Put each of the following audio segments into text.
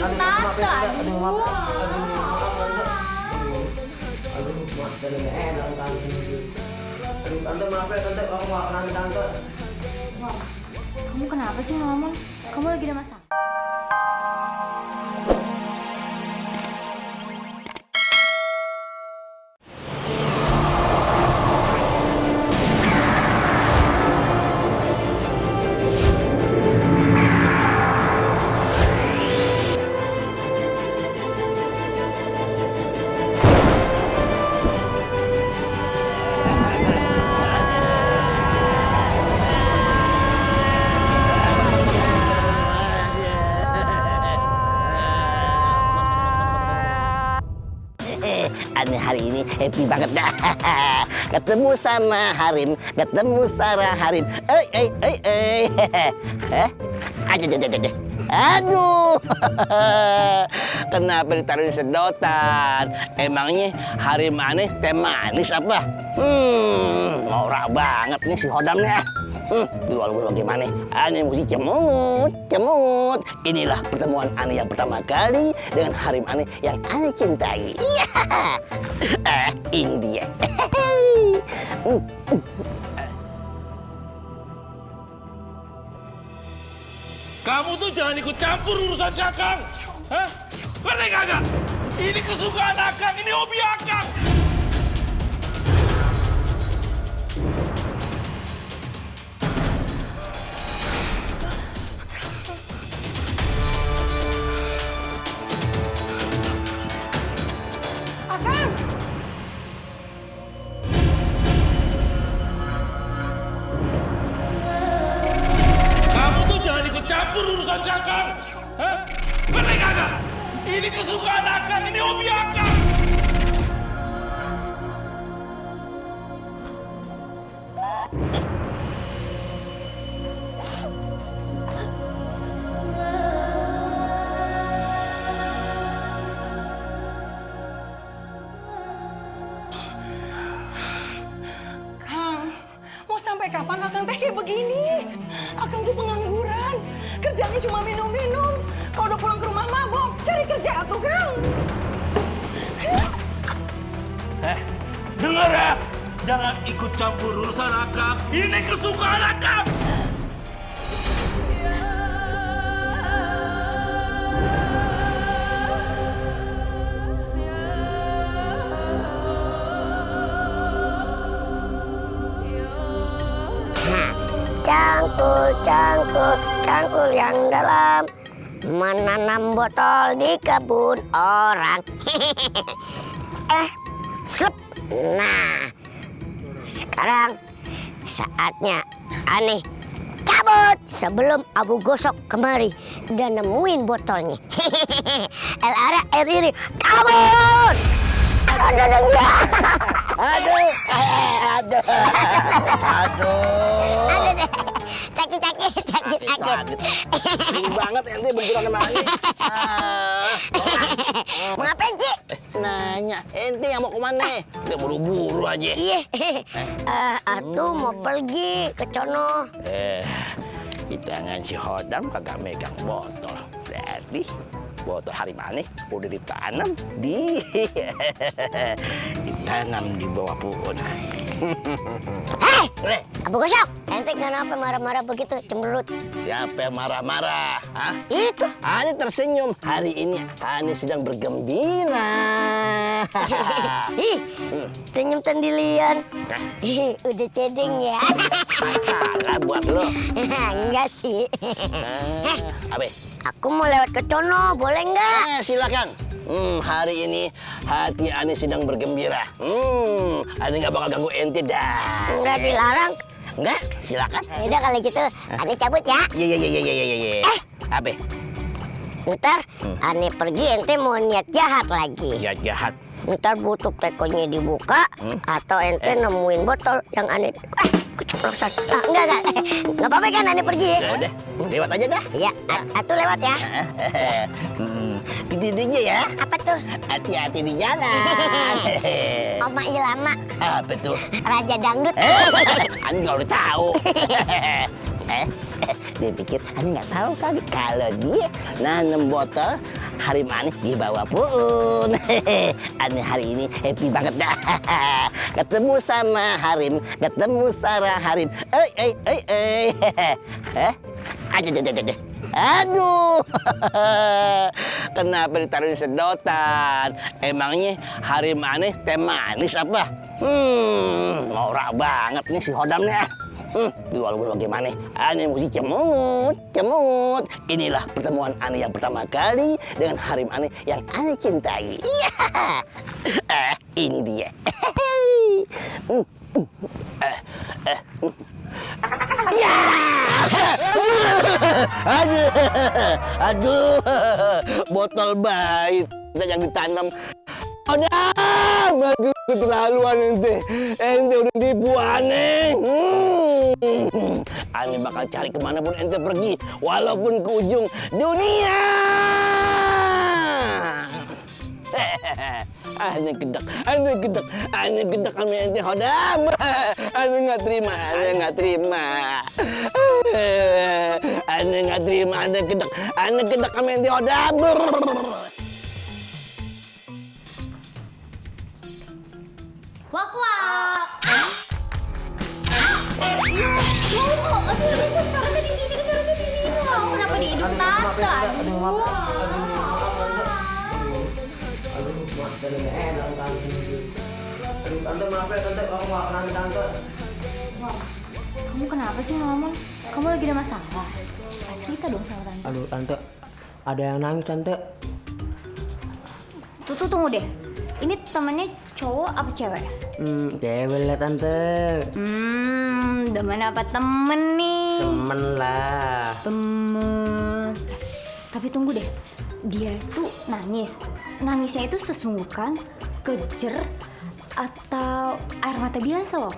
dong tante. Aduh. Aduh, tante maaf ya tante, aku nggak kenal tante. Wow, kamu kenapa sih ngomong? Kamu lagi ada masalah? Aneh hari ini happy banget dah. Ketemu sama Harim, ketemu Sarah Harim. Aduh. Kenapa ditaruh di sedotan? Emangnya Harim aneh teh manis apa? Norak banget nih si Hodam nih. Dulu gimana? Aneh mesti cemut. Inilah pertemuan aneh yang pertama kali dengan Harim aneh yang aneh cintai. Iya. Ini dia. Kamu tuh jangan ikut campur urusan Kakang. Hah? Ngerti kagak? Ini kesukaan Akang, ini hobi Akang. Akang! Kamu tuh jangan ikut campur urusan Kakang. Hah? Ngerti kagak? Ini kesukaan Akang, ini hobi Akang. Kang, mau sampai kapan Akang teh kayak begini? Akang tuh pengangguran, kerjanya cuma minum-minum. Kalau udah pulang ke rumah mabok, cari kerja atuh Kang. Dengar ya, jangan ikut campur urusan Akang. Ini kesukaan Akang. Cangkul yang dalam menanam botol di kebun orang. Sup. Nah, sekarang saatnya aneh cabut sebelum Abu Gosok kemari dan nemuin botolnya. El Ara Eriri kabur. Aduh. Sakit. Ini banget ente benturan sama aneh. Mau ngapain sih? Nanya, ente yang mau kemana? Udah buru-buru aja. Iya, atuh mau pergi ke cono. Di tangan si Hodam kagak megang botol. Berarti botol Harim aneh udah ditanam ditanam di bawah pohon. Hei, Abu Gosok, ente kenapa marah-marah begitu, cemberut? Siapa yang marah-marah? Hah? Itu. Aneh tersenyum. Hari ini Aneh sedang bergembira. Ih, senyum sendirian. Udah ceding ya. Salah buat lo. Enggak sih. Apa? Aku mau lewat ke cono, boleh nggak? Silakan. Hari ini hati Aneh sedang bergembira. Aneh nggak bakal ganggu ente dah. Nggak dilarang. Enggak? Silakan. Udah kalau gitu, Aneh cabut ya. Iya. Apa? Ntar Aneh pergi, ente mau niat jahat lagi. Ya jahat. Ntar butuh tekonya dibuka, atau ente nemuin botol yang Aneh... keceplosan. Enggak apa-apa kan Aneh pergi ya? Udah, lewat aja dah. Iya, atuh lewat ya. Ide-idenya ya. Apa tuh? Hati-hati di jalan. Oma Ilama, Apa tuh? Raja Dangdut. Aneh juga udah tahu. Dia pikir aneh nggak tahu kali kalau dia nanam botol Harim aneh di bawah pun. Aneh hari ini happy banget dah. Ketemu sama Harim, ketemu Sarah Harim. Aduh, kenapa ditaruh di sedotan? Emangnya Harim aneh teh manis apa? Norak banget nih si Hodam nih. Walaupun bagaimana, aneh mesti cemungut. Inilah pertemuan aneh yang pertama kali dengan Harim aneh yang aneh cintai. Ini dia. Ya! Aduh, botol bayi yang ditanam. Aduh, keterlaluan ente udah tipu aneh. Aneh bakal cari kemanapun ente pergi, walaupun ke ujung dunia. Aneh gedek sama ente Hodam. Aneh nggak terima. Aneh gedek sama ente Hodam. Wak. Aduh, caranya di sini. Wow, kenapa di hidung tante? Aduh. Tante maaf ya tante, kamu nggak kenal tante. Wow, kamu kenapa sih ngomong? Kamu lagi ada masalah? Cerita dong sama tante. Aduh tante, ada yang nangis tante. Tuh, tunggu deh. Ini temennya cowok apa cewek? Cewek lah tante. Demen apa temen nih? Temen lah. Temen. Tapi tunggu deh. Dia tuh nangis. Nangisnya itu sesungguhkan, kejer, atau air mata biasa loh?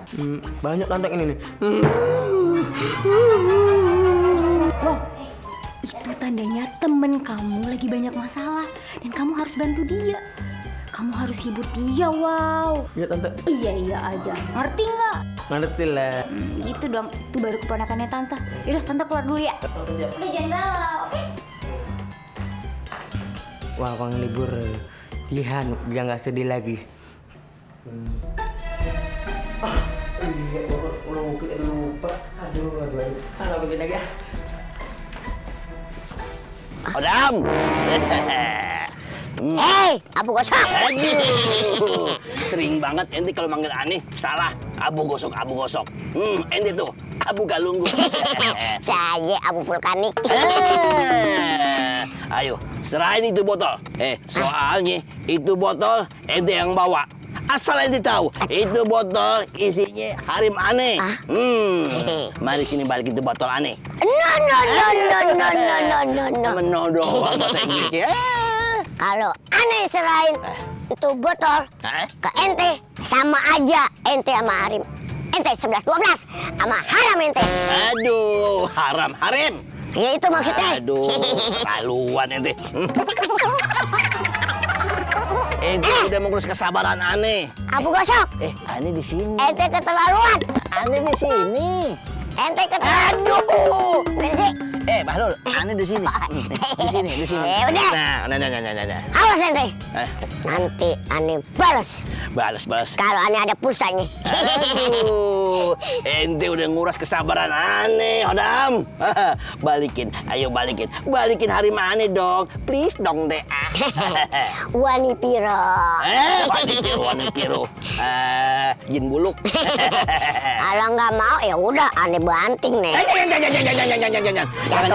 Banyak tante ini nih. Wow, itu tandanya temen kamu lagi banyak masalah dan kamu harus bantu dia. Kamu harus hibur dia, wow. Iya tante. Iya aja, ngerti nggak? Ngerti lah. Gitu dong, itu baru keponakannya tante. Yaudah, tante keluar dulu ya. Udah jangan galau, oke? Wah, kalau libur, lihat dia nggak sedih lagi. Iya, kita lupa. Aduh. Kalau begini lagi ya. Hodam. Abu gosok. Aduh, sering banget ente kalau manggil aneh salah. Abu gosok. Ente tuh abu galunggu. Saya abu vulkanik. Ayo, serahin itu botol. Soalnya itu botol ente yang bawa. Asal ente tahu, itu botol isinya Harim aneh. Mari sini balikin itu botol aneh. No. Menodong bahasa Inggris ya. Kalau aneh serahin itu botol ke ente, sama aja ente sama Harim. Ente 11-12 sama haram ente. Aduh, harim. Ya itu maksudnya. Aduh, keterlaluan ente. Ente udah mengurus kesabaran aneh. Abu gosok. Aneh di sini. Ente keterlaluan. Aneh di sini. Ente keterlaluan. Aduh. Bensi. Bahlul, aneh di sini. Di sini. Udah. Nah. Awas ente. Nanti aneh balas. Balas. Kalau aneh ada pulsanya. Aduh, ente udah nguras kesabaran aneh, Hodam. Ayo balikin Harim aneh dong, please dong deh. Wani piro. Wani piro. Jin buluk. Kalau nggak mau ya udah aneh banting nih. Jangan.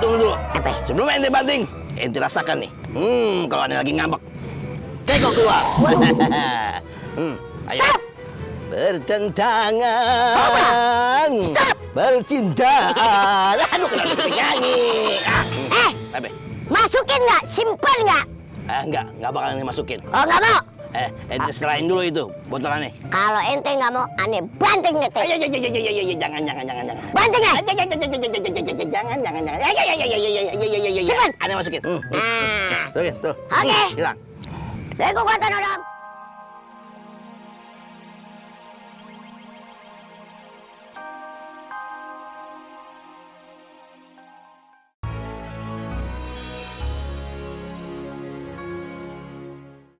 Tunggu dulu. Apa? Sebelum ente banting, ente rasakan nih. Kalau aneh lagi ngambek. Tengok keluar. Ayo. Stop. Bertentangan. Stop. Bercintaan. Aduh, kenapa kita nyanyi? Apa? Masukin nggak? Simpan nggak? Nggak bakalan dimasukin. Oh nggak mau? Ente selain dulu itu botolannya. Kalau ente nggak mau, aneh banting nih. Jangan. Banting nih. Jangan. Simpan. Aneh masukin. Tuh. Oke. Hilang. Kekuatan Hodam.